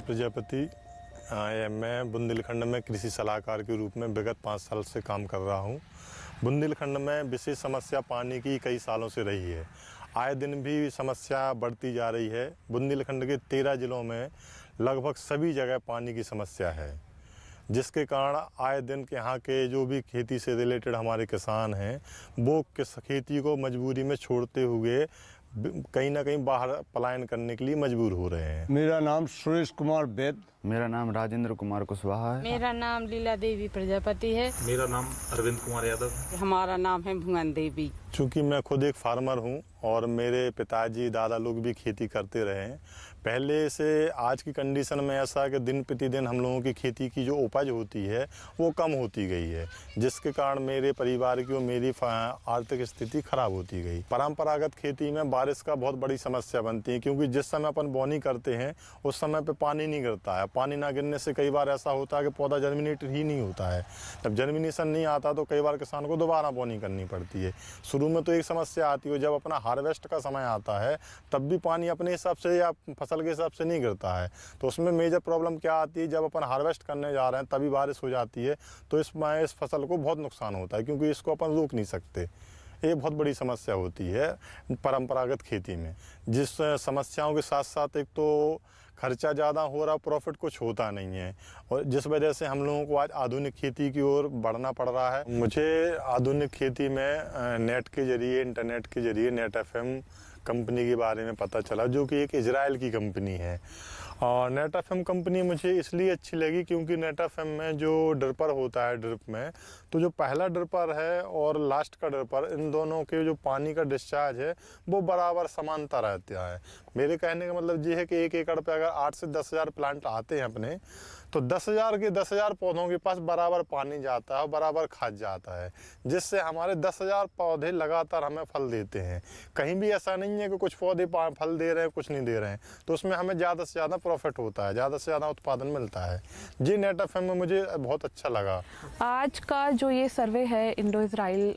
राजेंद्र प्रजापति। मैं बुंदेलखंड में कृषि सलाहकार के रूप में विगत 5 साल से काम कर रहा हूँ। बुंदेलखंड में विशेष समस्या पानी की कई सालों से रही है। आए दिन भी समस्या बढ़ती जा रही है। बुंदेलखंड के 13 ज़िलों में लगभग सभी जगह पानी की समस्या है, जिसके कारण आए दिन के यहाँ के जो भी खेती से रिलेटेड हमारे किसान हैं, वो खेती को मजबूरी में छोड़ते हुए कहीं ना कहीं बाहर पलायन करने के लिए मजबूर हो रहे हैं। मेरा नाम सुरेश कुमार वैद। मेरा नाम राजेंद्र कुमार कुशवाहा है। मेरा नाम लीला देवी प्रजापति है। मेरा नाम अरविंद कुमार यादव। हमारा नाम है भुवन देवी। चूँकि मैं खुद एक फार्मर हूँ और मेरे पिताजी दादा लोग भी खेती करते रहे हैं, पहले से आज की कंडीशन में ऐसा कि दिन प्रतिदिन हम लोगों की खेती की जो उपज होती है वो कम होती गई है, जिसके कारण मेरे परिवार की और मेरी आर्थिक स्थिति खराब होती गई। परंपरागत खेती में बारिश का बहुत बड़ी समस्या बनती है, क्योंकि जिस समय अपन बोनी करते हैं उस समय पे पानी नहीं गिरता है। पानी ना गिरने से कई बार ऐसा होता है कि पौधा जर्मिनेट ही नहीं होता है। जब जर्मिनेशन नहीं आता तो कई बार किसान को दोबारा बोनी करनी पड़ती है। शुरू में तो एक समस्या आती है, जब अपना हार्वेस्ट का समय आता है तब भी पानी अपने हिसाब से या फसल के हिसाब से नहीं गिरता है। तो उसमें मेजर प्रॉब्लम क्या आती है, जब अपन हार्वेस्ट करने जा रहे हैं तभी बारिश हो जाती है तो इस फसल को बहुत नुकसान होता है, क्योंकि इसको अपन रोक नहीं सकते। ये बहुत बड़ी समस्या होती है परंपरागत खेती में। जिस समस्याओं के साथ साथ एक तो खर्चा ज़्यादा हो रहा, प्रॉफिट कुछ होता नहीं है, और जिस वजह से हम लोगों को आज आधुनिक खेती की ओर बढ़ना पड़ रहा है। मुझे आधुनिक खेती में नेट के ज़रिए, इंटरनेट के ज़रिए नेट एफएम कंपनी के बारे में पता चला, जो कि एक इजराइल की कंपनी है। और नेट एफएम कंपनी मुझे इसलिए अच्छी लगी क्योंकि नेट एफएम में जो ड्रिपर होता है, ड्रिप में तो जो पहला ड्रिपर है और लास्ट का ड्रिपर, इन दोनों के जो पानी का डिस्चार्ज है वो बराबर समानता रहता है। मेरे कहने का मतलब ये है कि 1 एकड़ पे अगर 8 से 10 हज़ार प्लांट आते हैं अपने, तो 10,000 के 10,000 पौधों के पास बराबर पानी जाता है और बराबर खाद जाता है, जिससे हमारे 10,000 पौधे लगातार हमें फल देते हैं। कहीं भी ऐसा नहीं है कि कुछ पौधे फल दे रहे हैं, कुछ नहीं दे रहे हैं, तो उसमें हमें ज़्यादा से ज़्यादा प्रॉफिट होता है, ज़्यादा से ज़्यादा उत्पादन मिलता है। जी नेट एफएम में मुझे बहुत अच्छा लगा। आज का जो ये सर्वे है इंडो इजराइल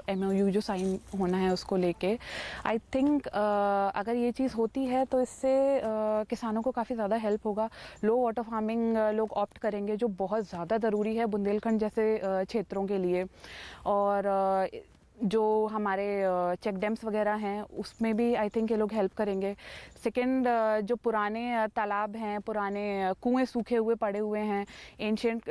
MOU जो साइन होना है उसको लेके, आई थिंक अगर ये चीज़ होती है तो इससे किसानों को काफ़ी ज़्यादा हेल्प होगा। लो वाटर फार्मिंग लोग ऑप्ट करेंगे, जो बहुत ज़्यादा ज़रूरी है बुंदेलखंड जैसे क्षेत्रों के लिए। और जो हमारे चेक डैम्स वगैरह हैं उसमें भी आई थिंक ये लोग हेल्प करेंगे। सेकंड, जो पुराने तालाब हैं, पुराने कुएं सूखे हुए पड़े हुए हैं, एंशियंट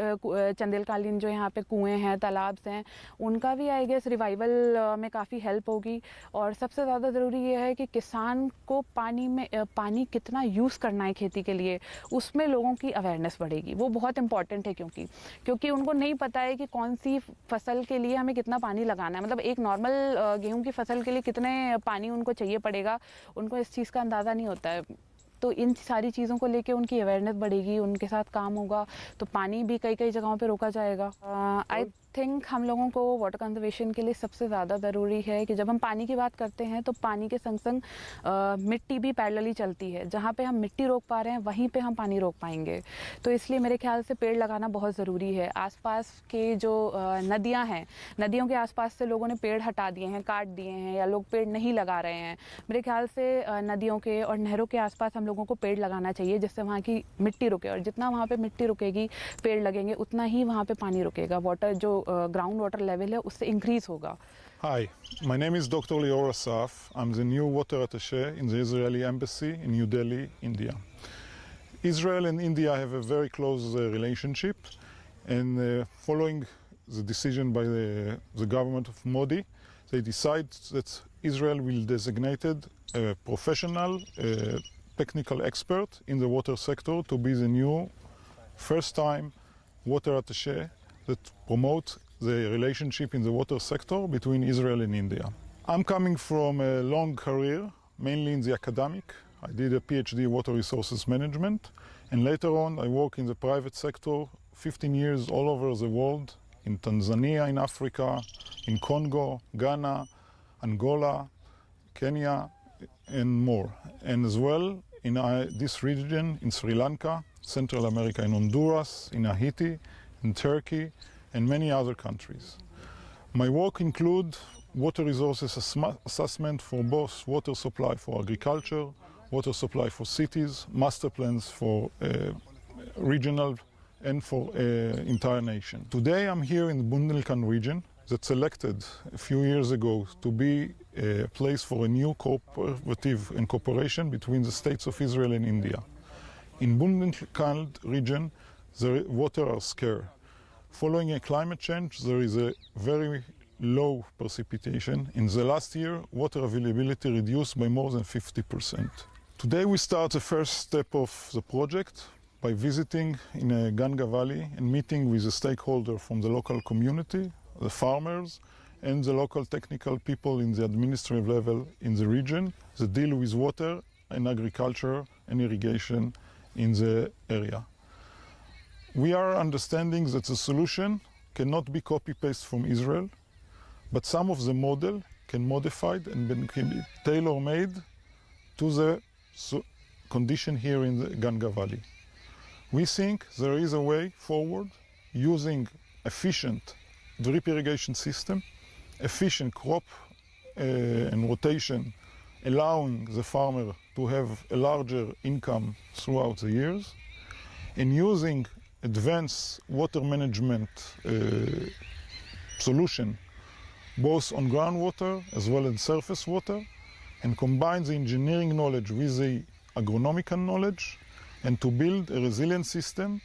चंदेलकालीन जो यहाँ पे कुएं हैं, तालाब्स हैं, उनका भी आई गेस रिवाइवल में काफ़ी हेल्प होगी। और सबसे ज़्यादा ज़रूरी ये है कि किसान को पानी कितना यूज़ करना है खेती के लिए, उसमें लोगों की अवेयरनेस बढ़ेगी। वो बहुत इंपॉर्टेंट है, क्योंकि उनको नहीं पता है कि कौन सी फसल के लिए हमें कितना पानी लगाना है। मतलब एक नॉर्मल गेहूं की फसल के लिए कितने पानी उनको चाहिए पड़ेगा, उनको इस चीज़ का अंदाज़ा नहीं होता है। तो इन सारी चीज़ों को लेके उनकी अवेयरनेस बढ़ेगी, उनके साथ काम होगा, तो पानी भी कई जगहों पे रोका जाएगा। आई थिंक हम लोगों को वाटर कंजर्वेशन के लिए सबसे ज़्यादा ज़रूरी है कि जब हम पानी की बात करते हैं तो पानी के संग संग मिट्टी भी पैरेलली चलती है। जहाँ पे हम मिट्टी रोक पा रहे हैं वहीं पे हम पानी रोक पाएंगे। तो इसलिए मेरे ख्याल से पेड़ लगाना बहुत ज़रूरी है। आसपास के जो नदियाँ हैं, नदियों के आसपास से लोगों ने पेड़ हटा दिए हैं, काट दिए हैं, या लोग पेड़ नहीं लगा रहे हैं। मेरे ख्याल से नदियों के और नहरों के आसपास हम लोगों को पेड़ लगाना चाहिए, जिससे वहाँ की मिट्टी रुके, और जितना वहाँ पे मिट्टी रुकेगी, पेड़ लगेंगे, उतना ही वहाँ पे पानी रुकेगा। वाटर जो ग्राउंड वाटर लेवल है उससे इंक्रीज होगा। Hi, my name is Dr. Lior Asaf. I'm the new water attaché in the Israeli embassy in New Delhi, India. Israel and India have a very close relationship, and following the decision by the government of Modi, they decide that Israel will designate a professional technical expert in the water sector to be the new first-time water attaché that promote the relationship in the water sector between Israel and India. I'm coming from a long career, mainly in the academic. I did a PhD in water resources management, and later on I work in the private sector 15 years all over the world, in Tanzania, in Africa, in Congo, Ghana, Angola, Kenya, and more. And as well in this region, in Sri Lanka, Central America, in Honduras, in Haiti, in Turkey, and many other countries. My work includes water resources assessment for both water supply for agriculture, water supply for cities, master plans for regional and for entire nation. Today I'm here in the Bundelkhand region that selected a few years ago to be a place for a new cooperative and cooperation between the states of Israel and India. In Bundelkhand region, the water are scarce. Following a climate change, there is a very low precipitation. In the last year, water availability reduced by more than 50%. Today we start the first step of the project by visiting in Ganga Valley and meeting with the stakeholder from the local community, the farmers, and the local technical people in the administrative level in the region that deal with water and agriculture and irrigation in the area. We are understanding that the solution cannot be copy-paste from Israel, but some of the model can modified and can be tailor-made to the condition here in the Ganga Valley. We think there is a way forward using efficient drip irrigation system, efficient crop and rotation, allowing the farmer to have a larger income throughout the years, and using advanced water management solution both on groundwater as well as surface water, and combine the engineering knowledge with the agronomical knowledge, and to build a resilient system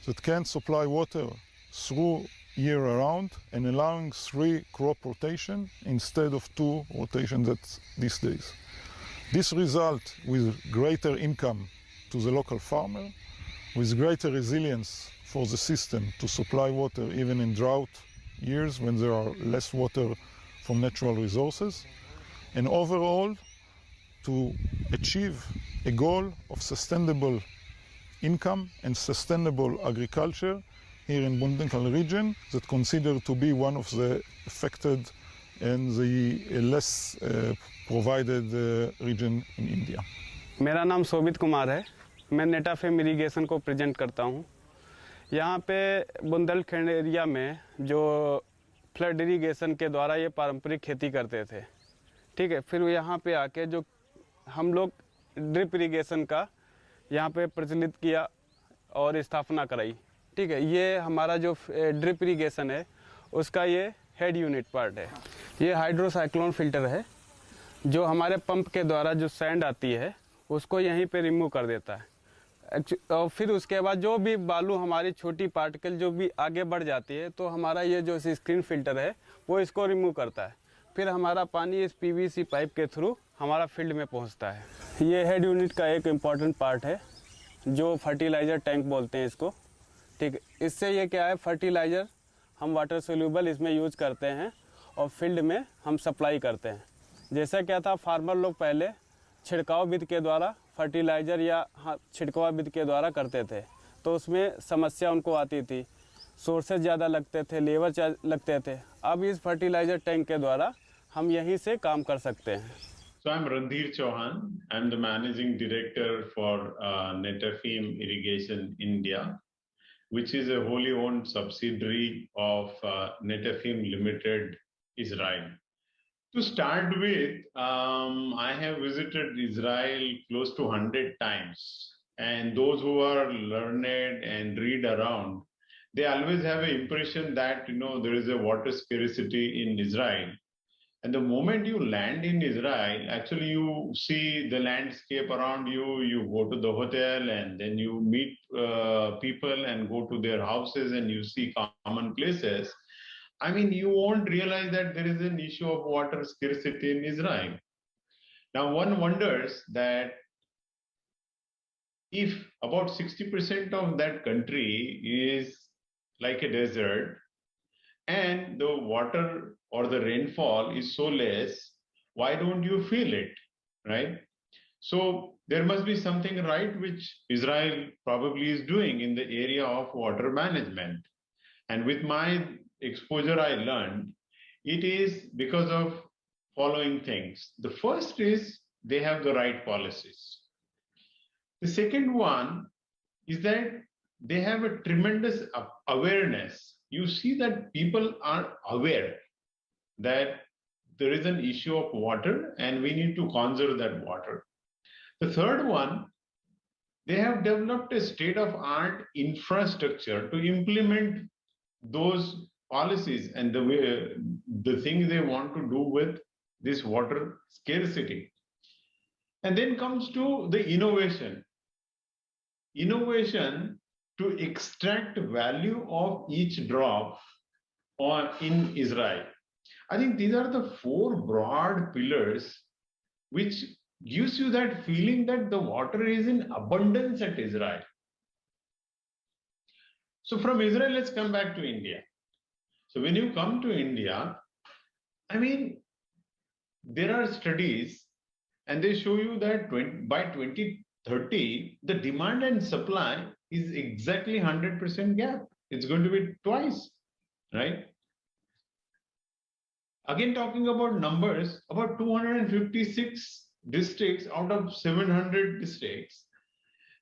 that can supply water through year around and allowing 3 crop rotation instead of 2 rotations at these days. This result with greater income to the local farmer, with greater resilience for the system to supply water even in drought years when there are less water from natural resources, and overall to achieve a goal of sustainable income and sustainable agriculture here in Bundelkhand region that considered to be one of the affected and the less provided region in India. मेरा नाम शोभित कुमार है। मैं नेटाफेम irrigation को present करता हूँ। यहाँ पे Bundelkhand area में जो फ्लड इरिगेशन के द्वारा ये पारंपरिक खेती करते थे, ठीक है, फिर यहाँ पे आके जो हम लोग ड्रिप इरिगेशन का यहाँ पे प्रचलित किया और स्थापना कराई, ठीक है। ये हमारा जो ड्रिप इरिगेशन है उसका ये हेड यूनिट पार्ट है। ये हाइड्रोसाइक्लोन फिल्टर है जो हमारे पंप के द्वारा जो सैंड आती है उसको यहीं पे रिमूव कर देता है, और फिर उसके बाद जो भी बालू हमारी छोटी पार्टिकल जो भी आगे बढ़ जाती है तो हमारा ये जो स्क्रीन फिल्टर है वो इसको रिमूव करता है। फिर हमारा पानी इस पीवीसी पाइप के थ्रू हमारा फील्ड में पहुंचता है। ये हेड यूनिट का एक इम्पॉर्टेंट पार्ट है जो फर्टिलाइज़र टैंक बोलते हैं इसको, ठीक है। इससे ये क्या है, फर्टिलाइज़र हम वाटर सोल्यूबल इसमें यूज़ करते हैं और फील्ड में हम सप्लाई करते हैं। जैसा क्या था, फार्मर लोग पहले छिड़काव विधि के द्वारा फर्टिलाइज़र या छिड़काव विधि के द्वारा करते थे, तो उसमें समस्या उनको आती थी, सोर्सेज ज़्यादा लगते थे, लेबर चार्ज लगते थे। अब इस फर्टिलाइज़र टैंक के द्वारा हम यहीं से काम कर सकते हैं। So I'm Randhir Chauhan. I'm the managing director for Netafim Irrigation India, which is a wholly owned subsidiary of Netafim Limited, Israel. To start with, I have visited Israel close to 100 times, and those who are learned and read around, they always have an impression that there is a water scarcity in Israel. And the moment you land in Israel, actually you see the landscape around you, you go to the hotel and then you meet people and go to their houses and you see common places. I mean, you won't realize that there is an issue of water scarcity in Israel. Now, one wonders that if about 60% of that country is like a desert and the water or the rainfall is so less, why don't you feel it, right? So there must be something right which Israel probably is doing in the area of water management. And with my exposure I learned, it is because of following things. The first is they have the right policies. The second one is that they have a tremendous awareness. You see that people are aware that there is an issue of water and we need to conserve that water. The third one, they have developed a state-of-art infrastructure to implement those policies and the things they want to do with this water scarcity. And then comes to the innovation to extract value of each drop in Israel. I think these are the four broad pillars which gives you that feeling that the water is in abundance at Israel. So from Israel, let's come back to India. So when you come to India, I mean, there are studies and they show you that by 2030, the demand and supply is exactly 100% gap. It's going to be twice, right? Again, talking about numbers, about 256 districts out of 700 districts,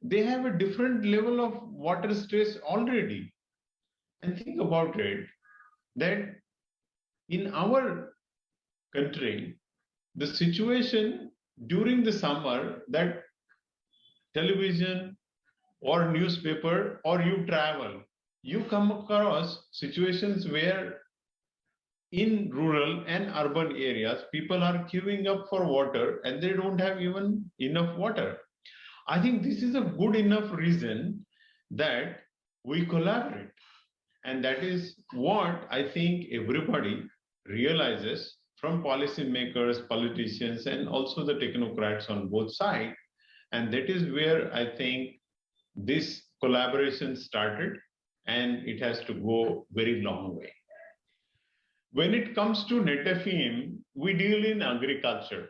they have a different level of water stress already. And think about it, that in our country, the situation during the summer, that television or newspaper or you travel, you come across situations where in rural and urban areas, people are queuing up for water and they don't have even enough water. I think this is a good enough reason that we collaborate. And that is what I think everybody realizes, from policymakers, politicians, and also the technocrats on both sides. And that is where I think this collaboration started, and it has to go very long way. When it comes to Netafim, we deal in agriculture.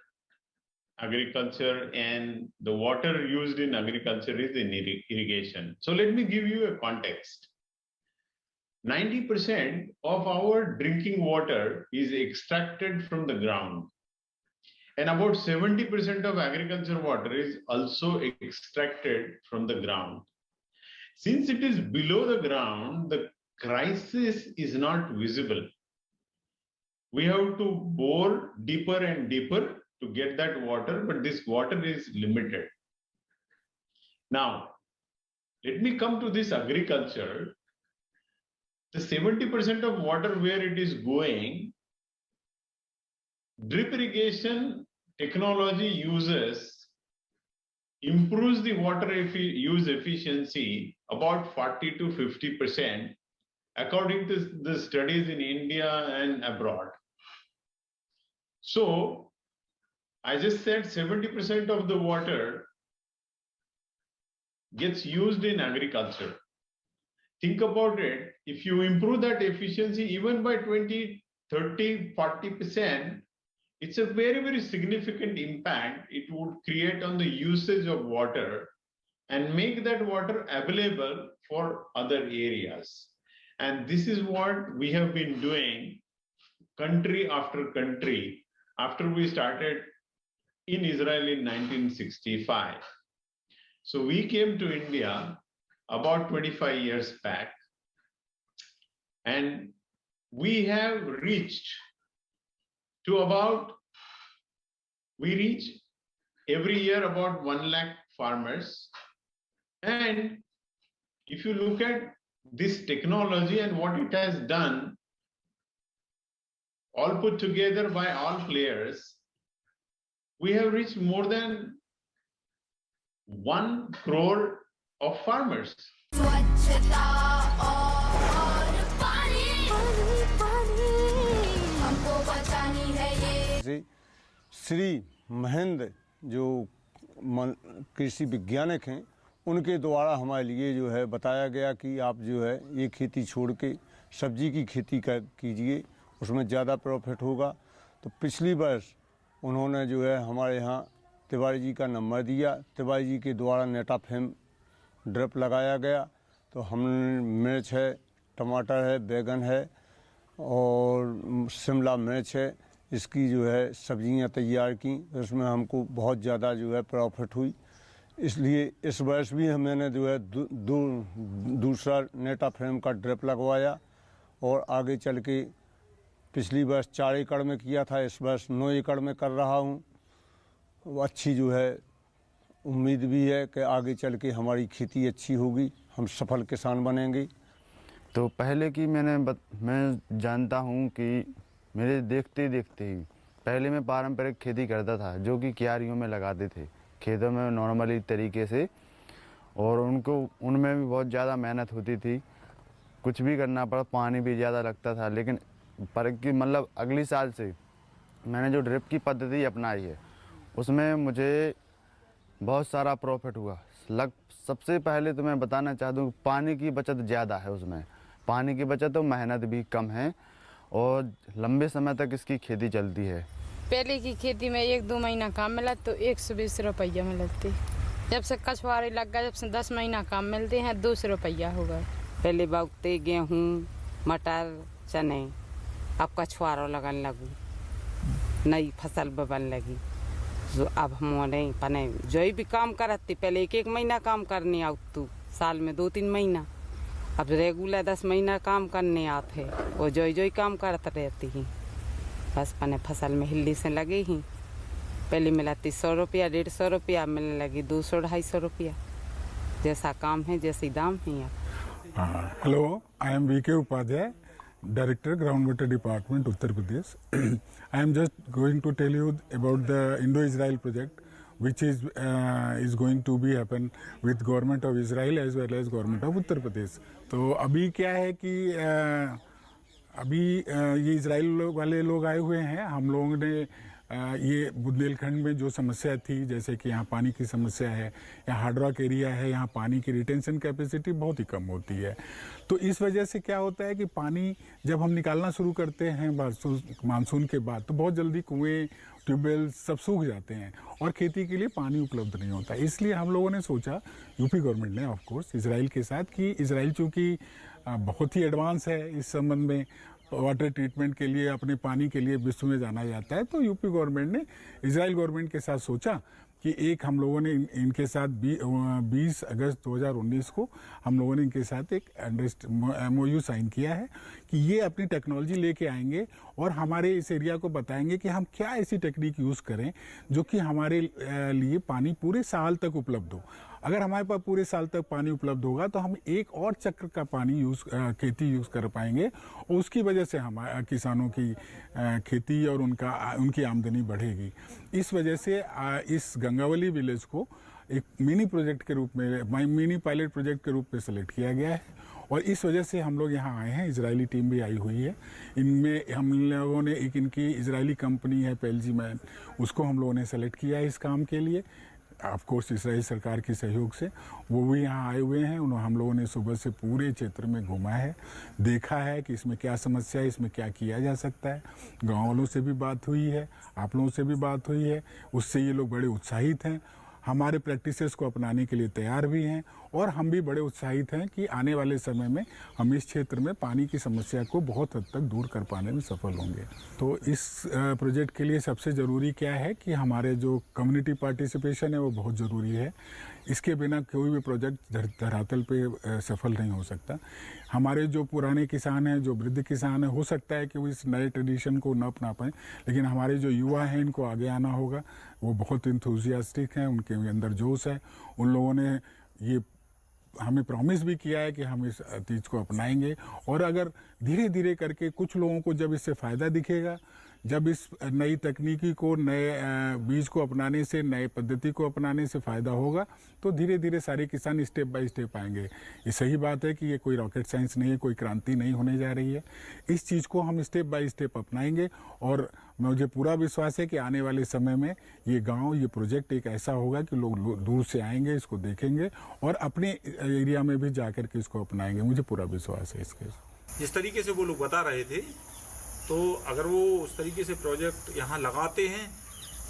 Agriculture and the water used in agriculture is in irrigation. So let me give you a context. 90% of our drinking water is extracted from the ground. And about 70% of agriculture water is also extracted from the ground. Since it is below the ground, the crisis is not visible. We have to bore deeper and deeper to get that water, but this water is limited. Now, let me come to this agriculture. The 70% of water where it is going, drip irrigation technology improves the water use efficiency about 40 to 50%, according to the studies in India and abroad. So I just said 70% of the water gets used in agriculture. Think about it. If you improve that efficiency even by 20, 30, 40%, it's a very, very significant impact it would create on the usage of water and make that water available for other areas. And this is what we have been doing country after country after we started in Israel in 1965. So we came to India about 25 years back, and we have reached to we reach every year about 1 lakh farmers. And if you look at this technology and what it has done, all put together by all players, we have reached more than 1 crore of farmers. Shri Mahendra जो कृषि वैज्ञानिक हैं, उनके द्वारा हमारे लिए जो है बताया गया कि आप जो है ये खेती छोड़ के सब्जी की खेती कीजिए, उसमें ज़्यादा प्रॉफिट होगा। तो पिछली वर्ष उन्होंने जो है हमारे यहाँ तिवारी जी का नंबर दिया, तिवारी जी के द्वारा नेटाफेम ड्रिप लगाया गया। तो हम मिर्च है, टमाटर है, बैगन है और शिमला मिर्च है, इसकी जो है सब्जियां तैयार की। इसमें हमको बहुत ज़्यादा जो है प्रॉफिट हुई। इसलिए इस वर्ष भी मैंने जो है दूसरा नेटाफेम का ड्रिप लगवाया और आगे चल के पिछली वर्ष 4 एकड़ में किया था, इस वर्ष 9 एकड़ में कर रहा हूँ। अच्छी जो है उम्मीद भी है कि आगे चल के हमारी खेती अच्छी होगी, हम सफल किसान बनेंगे। तो पहले की मैं जानता हूँ कि मेरे देखते देखते ही पहले मैं पारंपरिक खेती करता था, जो कि क्यारियों में लगाते थे खेतों में नॉर्मली तरीके से, और उनमें भी बहुत ज़्यादा मेहनत होती थी, कुछ भी करना पड़ा, पानी भी ज़्यादा लगता था। लेकिन मतलब अगली साल से मैंने जो ड्रिप की पद्धति अपनाई है उसमें मुझे बहुत सारा प्रॉफिट हुआ। सबसे पहले तो मैं बताना चाहता हूँ पानी की बचत ज़्यादा है उसमें, पानी की बचत और मेहनत भी कम है, और लंबे समय तक इसकी खेती चलती है। पहले की खेती में 1-2 महीना काम मिला तो 120 रुपया मिलती। जब से कछुआरे लग गए, जब से 10 महीना काम मिलते हैं 200 रुपया हो गए। पहले बोते गेहूँ, मटर, चने, अब कछुआरों लगन लगू, नई फसल बबन लगी। जो अब हम पने जो भी काम करती, पहले 1-1 महीना काम करने आउत तू, साल में 2-3 महीना, अब रेगुलर 10 महीना काम करने आते और जो काम करते रहती ही। बस पने फसल में हिल्ली से लगे ही, पहले मिलाती 100 रुपया, 150 रुपया, मिलने लगी 200-250 रुपया। जैसा काम है जैसे दाम है यहाँ। Hello, I am V.K. Upadhyay, Director Groundwater Department, Uttar Pradesh. I am just going to tell you about the Indo-Israel project, which is going to be happen with government of Israel as well as government of Uttar Pradesh. तो अभी क्या है कि अभी ये Israel वाले लोग आए हुए हैं। हम लोगों ने ये बुंदेलखंड में जो समस्या थी, जैसे कि यहाँ पानी की समस्या है, यहाँ हार्ड रॉक एरिया है, यहाँ पानी की रिटेंशन कैपेसिटी बहुत ही कम होती है। तो इस वजह से क्या होता है कि पानी जब हम निकालना शुरू करते हैं मानसून के बाद, तो बहुत जल्दी कुएं, ट्यूबवेल सब सूख जाते हैं और खेती के लिए पानी उपलब्ध नहीं होता। इसलिए हम लोगों ने सोचा, यूपी गवर्नमेंट ने ऑफ कोर्स इजराइल के साथ, कि इजराइल चूँकि बहुत ही एडवांस है इस संबंध में, वाटर ट्रीटमेंट के लिए, अपने पानी के लिए विश्व में जाना जाता है, तो यूपी गवर्नमेंट ने इजराइल गवर्नमेंट के साथ सोचा कि एक हम लोगों ने इनके साथ 20 अगस्त 2019 को हम लोगों ने इनके साथ एक MOU साइन किया है कि ये अपनी टेक्नोलॉजी लेके आएंगे और हमारे इस एरिया को बताएंगे कि हम क्या ऐसी टेक्निक यूज़ करें जो कि हमारे लिए पानी पूरे साल तक उपलब्ध हो। अगर हमारे पास पूरे साल तक पानी उपलब्ध होगा तो हम एक और चक्र का पानी खेती यूज़ कर पाएंगे और उसकी वजह से हमारे किसानों की खेती और उनकी आमदनी बढ़ेगी। इस वजह से इस गंगावली विलेज को एक मिनी प्रोजेक्ट के रूप में, मिनी पायलट प्रोजेक्ट के रूप में सेलेक्ट किया गया है और इस वजह से हम लोग यहाँ आए हैं। इजरायली टीम भी आई हुई है। इनमें हम लोगों ने एक इनकी इजरायली कंपनी है पेलजी मैन, उसको हम लोगों ने सेलेक्ट किया है इस काम के लिए, ऑफ कोर्स इसराइल सरकार के सहयोग से। वो भी यहाँ आए हुए हैं। हम लोगों ने सुबह से पूरे क्षेत्र में घूमा है, देखा है कि इसमें क्या समस्या है, इसमें क्या किया जा सकता है। गाँव वालों से भी बात हुई है, आप लोगों से भी बात हुई है, उससे ये लोग बड़े उत्साहित हैं, हमारे प्रैक्टिसेस को अपनाने के लिए तैयार भी हैं और हम भी बड़े उत्साहित हैं कि आने वाले समय में हम इस क्षेत्र में पानी की समस्या को बहुत हद तक दूर कर पाने में सफल होंगे। तो इस प्रोजेक्ट के लिए सबसे ज़रूरी क्या है कि हमारे जो कम्युनिटी पार्टिसिपेशन है वो बहुत ज़रूरी है। इसके बिना कोई भी प्रोजेक्ट धरातल पे सफल नहीं हो सकता। हमारे जो पुराने किसान हैं, जो वृद्ध किसान हैं, हो सकता है कि वो इस नए ट्रेडिशन को न अपना पाएँ, लेकिन हमारे जो युवा हैं इनको आगे आना होगा। वो बहुत इंथुजियास्टिक हैं, उनके अंदर जोश है। उन लोगों ने ये हमें प्रॉमिस भी किया है कि हम इस चीज़ को अपनाएंगे और अगर धीरे धीरे करके कुछ लोगों को जब इससे फ़ायदा दिखेगा, जब इस नई तकनीकी को, नए बीज को अपनाने से, नए पद्धति को अपनाने से फ़ायदा होगा, तो धीरे धीरे सारे किसान स्टेप बाय स्टेप आएंगे। ये सही बात है कि ये कोई रॉकेट साइंस नहीं है, कोई क्रांति नहीं होने जा रही है। इस चीज़ को हम स्टेप बाय स्टेप अपनाएंगे और मुझे पूरा विश्वास है कि आने वाले समय में ये गांव, ये प्रोजेक्ट एक ऐसा होगा कि लोग दूर से आएंगे, इसको देखेंगे और अपने एरिया में भी जाकर के इसको अपनाएंगे। मुझे पूरा विश्वास है इसके। जिस तरीके से वो लोग बता रहे थे, तो अगर वो उस तरीके से प्रोजेक्ट यहाँ लगाते हैं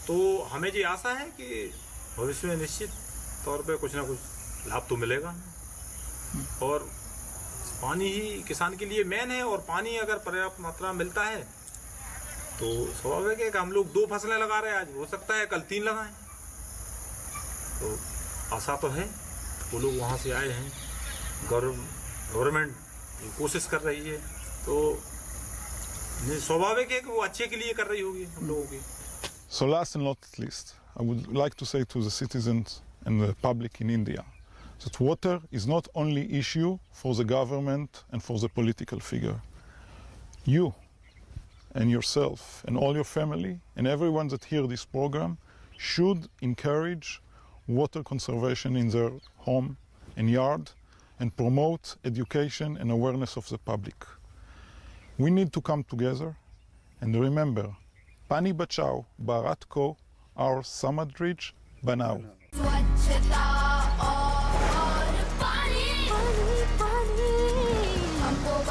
तो हमें ये आशा है कि भविष्य में निश्चित तौर पे कुछ ना कुछ लाभ तो मिलेगा। और पानी ही किसान के लिए मेन है और पानी अगर पर्याप्त मात्रा में मिलता है तो स्वाभाविक है कि हम लोग 2 फसलें लगा रहे हैं, आज हो सकता है कल 3 लगाएं। तो आशा तो है। वो लोग वहाँ से आए हैं, गवर्नमेंट कोशिश कर रही है, तो स्वाभाविक है कि वो अच्छे के लिए कर रही होगी हम लोगों की। So last and not least, I would like to say to the citizens and the public in India. That water is not only issue for the government and for the political figure. You and yourself and all your family and everyone that hear this program should encourage water conservation in their home and yard and promote education and awareness of the public. We need to come together and remember, Pani Bachao, Bharat Ko, our Samadrij Banao.